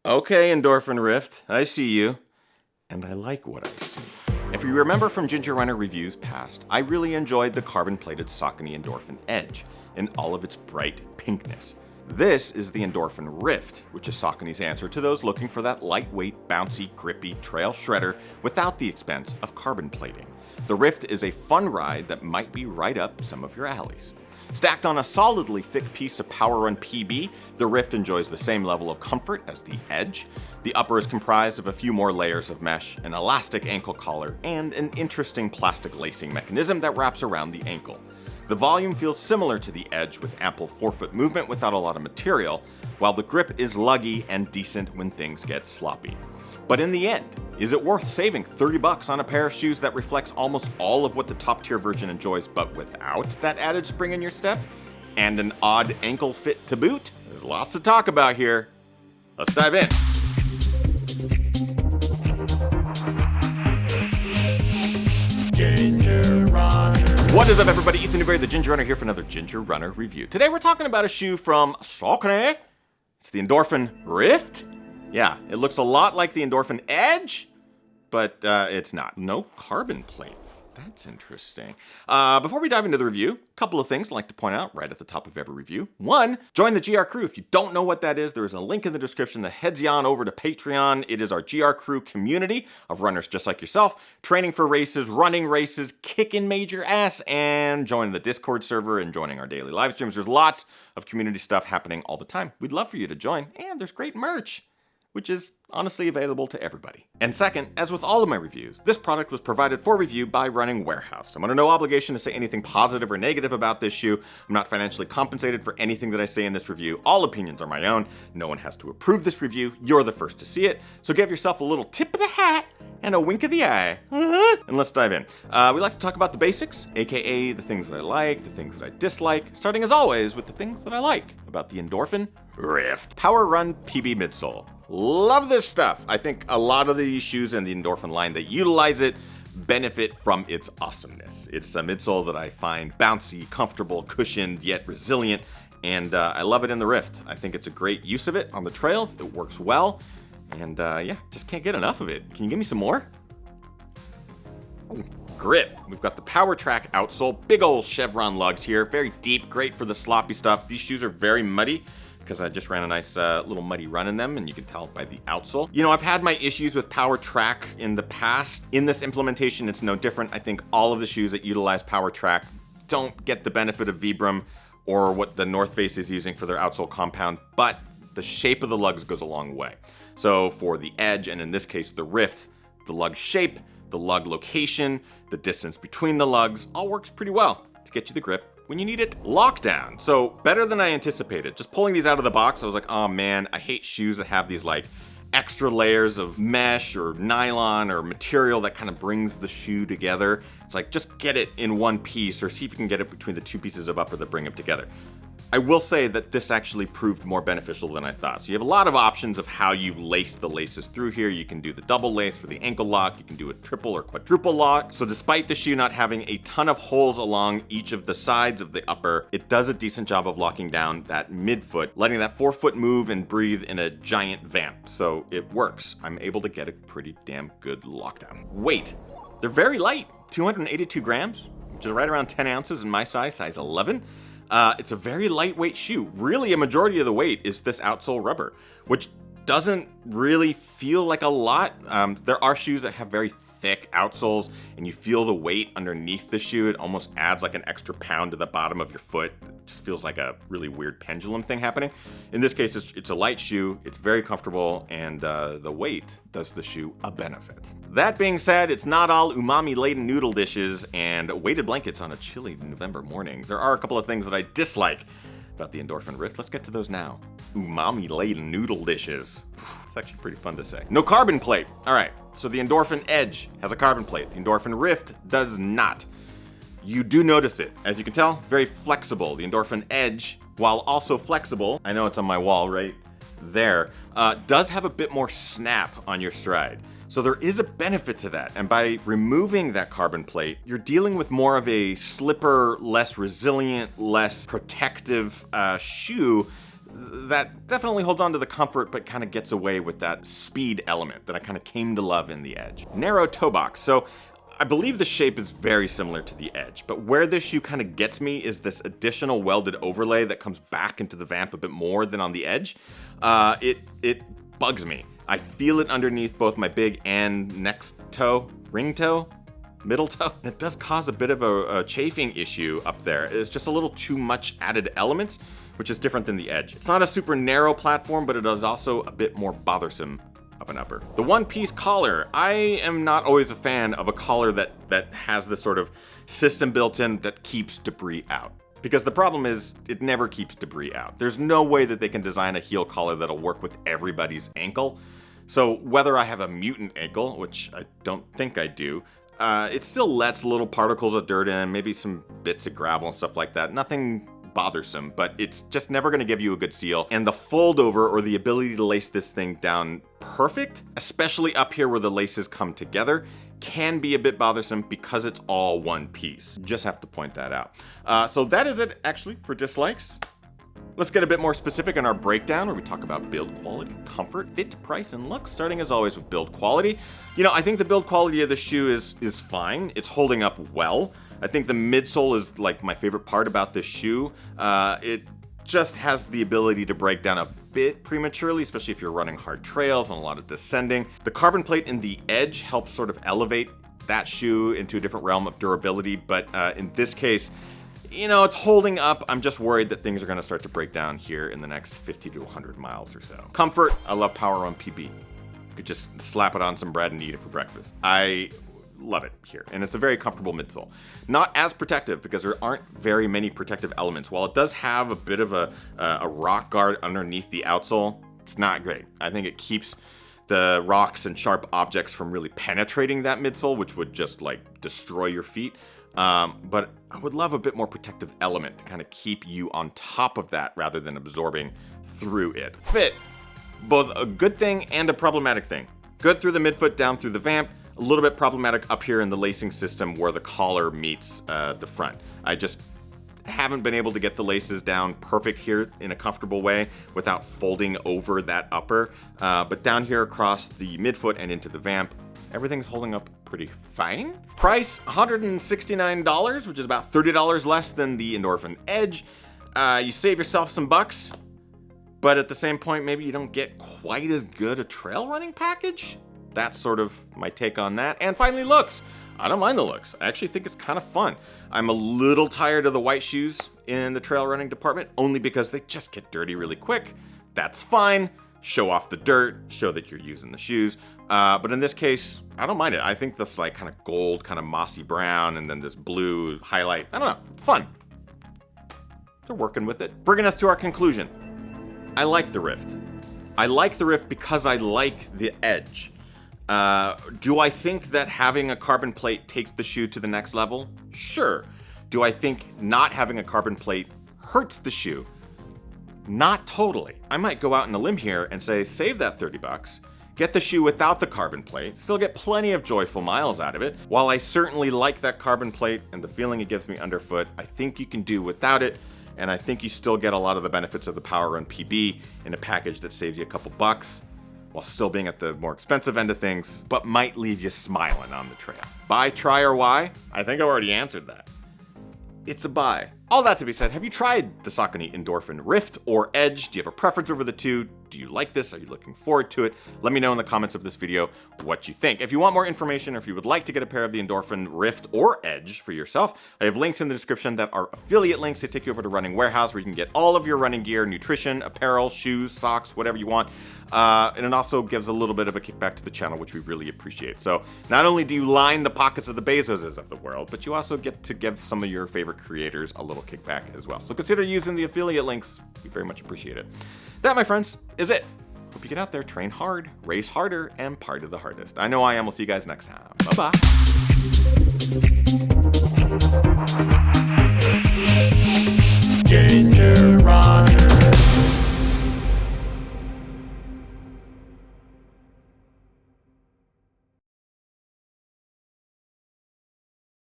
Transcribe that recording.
Okay, Endorphin Rift, I see you. And I like what I see. If you remember from Ginger Runner reviews past, I really enjoyed the carbon-plated Saucony Endorphin Edge in all of its bright pinkness. This is the Endorphin Rift, which is Saucony's answer to those looking for that lightweight, bouncy, grippy trail shredder without the expense of carbon plating. The Rift is a fun ride that might be right up some of your alleys. Stacked on a solidly thick piece of PWRRUN PB, the Rift enjoys the same level of comfort as the Edge. The upper is comprised of a few more layers of mesh, an elastic ankle collar, and an interesting plastic lacing mechanism that wraps around the ankle. The volume feels similar to the Edge with ample forefoot movement without a lot of material, while the grip is luggy and decent when things get sloppy. But in the end, is it worth saving $30 on a pair of shoes that reflects almost all of what the top tier version enjoys but without that added spring in your step? And an odd ankle fit to boot? There's lots to talk about here. Let's dive in. Ginger Runner. What is up, everybody? Ethan Newberry, the Ginger Runner, here for another Ginger Runner review. Today we're talking about a shoe from Saucony. It's the Endorphin Rift. Yeah, it looks a lot like the Endorphin Edge, but it's not. No carbon plate. That's interesting. Before we dive into the review, a couple of things I'd like to point out right at the top of every review. One, join the GR Crew. If you don't know what that is, there is a link in the description that heads you on over to Patreon. It is our GR Crew community of runners just like yourself, training for races, running races, kicking major ass, and joining the Discord server and joining our daily live streams. There's lots of community stuff happening all the time. We'd love for you to join, and there's great merch, which is honestly available to everybody. And second, as with all of my reviews, this product was provided for review by Running Warehouse. I'm under no obligation to say anything positive or negative about this shoe. I'm not financially compensated for anything that I say in this review. All opinions are my own. No one has to approve this review. You're the first to see it. So give yourself a little tip of the hat and a wink of the eye. And let's dive in. We like to talk about the basics, aka the things that I like, the things that I dislike, starting as always with the things that I like about the Endorphin Rift. PWRRUN PB midsole. Love this stuff. I think a lot of the shoes in the Endorphin line that utilize it benefit from its awesomeness. It's a midsole that I find bouncy, comfortable, cushioned, yet resilient, and I love it in the Rift. I think it's a great use of it on the trails. It works well, and yeah, just can't get enough of it. Can you give me some more? Grip. We've got the Power Track outsole, big old chevron lugs here, very deep, great for the sloppy stuff. These shoes are very muddy, because I just ran a nice little muddy run in them, and you can tell by the outsole. You know, I've had my issues with Power Track in the past. In this implementation, it's no different. I think all of the shoes that utilize Power Track don't get the benefit of Vibram or what the North Face is using for their outsole compound, but the shape of the lugs goes a long way. So for the Edge, and in this case the Rift, the lug shape, the lug location, the distance between the lugs, all works pretty well to get you the grip when you need it. Lockdown. So better than I anticipated. Just pulling these out of the box, I was like, oh man, I hate shoes that have these like extra layers of mesh or nylon or material that kind of brings the shoe together. It's like, just get it in one piece or see if you can get it between the two pieces of upper that bring them together. I will say that this actually proved more beneficial than I thought. So you have a lot of options of how you lace the laces through here. You can do the double lace for the ankle lock. You can do a triple or quadruple lock. So despite the shoe not having a ton of holes along each of the sides of the upper, it does a decent job of locking down that midfoot, letting that forefoot move and breathe in a giant vamp. So it works. I'm able to get a pretty damn good lockdown. Weight. They're very light, 282 grams, which is right around 10 ounces in my size 11. It's a very lightweight shoe. Really, a majority of the weight is this outsole rubber, which doesn't really feel like a lot. There are shoes that have very thick outsoles, and you feel the weight underneath the shoe. It almost adds like an extra pound to the bottom of your foot. It just feels like a really weird pendulum thing happening. In this case, it's a light shoe. It's very comfortable, and the weight does the shoe a benefit. That being said, it's not all umami-laden noodle dishes and weighted blankets on a chilly November morning. There are a couple of things that I dislike about the Endorphin Rift. Let's get to those now. Umami-laden noodle dishes. It's actually pretty fun to say. No carbon plate. All right, so the Endorphin Edge has a carbon plate. The Endorphin Rift does not. You do notice it. As you can tell, very flexible. The Endorphin Edge, while also flexible, I know it's on my wall right there, does have a bit more snap on your stride. So there is a benefit to that, and by removing that carbon plate, you're dealing with more of a slipper, less resilient, less protective shoe that definitely holds on to the comfort, but kind of gets away with that speed element that I kind of came to love in the Edge. Narrow toe box. So I believe the shape is very similar to the Edge, but where this shoe kind of gets me is this additional welded overlay that comes back into the vamp a bit more than on the Edge. It bugs me. I feel it underneath both my big and next toe, ring toe, middle toe. And it does cause a bit of a chafing issue up there. It's just a little too much added elements, which is different than the Edge. It's not a super narrow platform, but it is also a bit more bothersome of an upper. The one-piece collar. I am not always a fan of a collar that has this sort of system built in that keeps debris out. Because the problem is, it never keeps debris out. There's no way that they can design a heel collar that'll work with everybody's ankle. So whether I have a mutant ankle, which I don't think I do, it still lets little particles of dirt in, maybe some bits of gravel and stuff like that. Nothing bothersome, but it's just never gonna give you a good seal. And the fold over, or the ability to lace this thing down perfect, especially up here where the laces come together, can be a bit bothersome because it's all one piece. Just have to point that out. So that is it actually for dislikes. Let's get a bit more specific in our breakdown where we talk about build quality, comfort, fit, price, and look, starting as always with build quality. You know, I think the build quality of the shoe is fine. It's holding up well. I think the midsole is like my favorite part about this shoe. It just has the ability to break down a bit prematurely, especially if you're running hard trails and a lot of descending. The carbon plate in the Edge helps sort of elevate that shoe into a different realm of durability, but in this case, you know, it's holding up. I'm just worried that things are gonna start to break down here in the next 50 to 100 miles or so. Comfort, I love PWRRUN PB. You could just slap it on some bread and eat it for breakfast. I love it here, and it's a very comfortable midsole. Not as protective because there aren't very many protective elements. While it does have a bit of a rock guard underneath the outsole, it's not great. I think it keeps the rocks and sharp objects from really penetrating that midsole, which would just like destroy your feet. But I would love a bit more protective element to kind of keep you on top of that rather than absorbing through it. Fit, both a good thing and a problematic thing. Good through the midfoot, down through the vamp. A little bit problematic up here in the lacing system where the collar meets the front. I just haven't been able to get the laces down perfect here in a comfortable way without folding over that upper. But down here across the midfoot and into the vamp, everything's holding up pretty fine. Price, $169, which is about $30 less than the Endorphin Edge. You save yourself some bucks, but at the same point, maybe you don't get quite as good a trail running package. That's sort of my take on that. And finally, looks. I don't mind the looks. I actually think it's kind of fun. I'm a little tired of the white shoes in the trail running department, only because they just get dirty really quick. That's fine. Show off the dirt, show that you're using the shoes. But in this case, I don't mind it. I think this like kind of gold, kind of mossy brown, and then this blue highlight. I don't know, it's fun. They're working with it. Bringing us to our conclusion. I like the Rift. I like the Rift because I like the Edge. Do I think that having a carbon plate takes the shoe to the next level? Sure. Do I think not having a carbon plate hurts the shoe? Not totally. I might go out on a limb here and say, save that 30 bucks, get the shoe without the carbon plate, still get plenty of joyful miles out of it. While I certainly like that carbon plate and the feeling it gives me underfoot, I think you can do without it, and I think you still get a lot of the benefits of the PWRRUN PB in a package that saves you a couple bucks, while still being at the more expensive end of things, but might leave you smiling on the trail. Buy, try, or why? I think I've already answered that. It's a buy. All that to be said, have you tried the Saucony Endorphin Rift or Edge? Do you have a preference over the two? Do you like this? Are you looking forward to it? Let me know in the comments of this video what you think. If you want more information or if you would like to get a pair of the Endorphin Rift or Edge for yourself, I have links in the description that are affiliate links that take you over to Running Warehouse where you can get all of your running gear, nutrition, apparel, shoes, socks, whatever you want. And it also gives a little bit of a kickback to the channel, which we really appreciate. So not only do you line the pockets of the Bezoses of the world, but you also get to give some of your favorite creators a little kickback as well. So consider using the affiliate links. We very much appreciate it. That, my friends, is it. Hope you get out there, train hard, race harder, and party the hardest. I know I am. We'll see you guys next time. Bye-bye.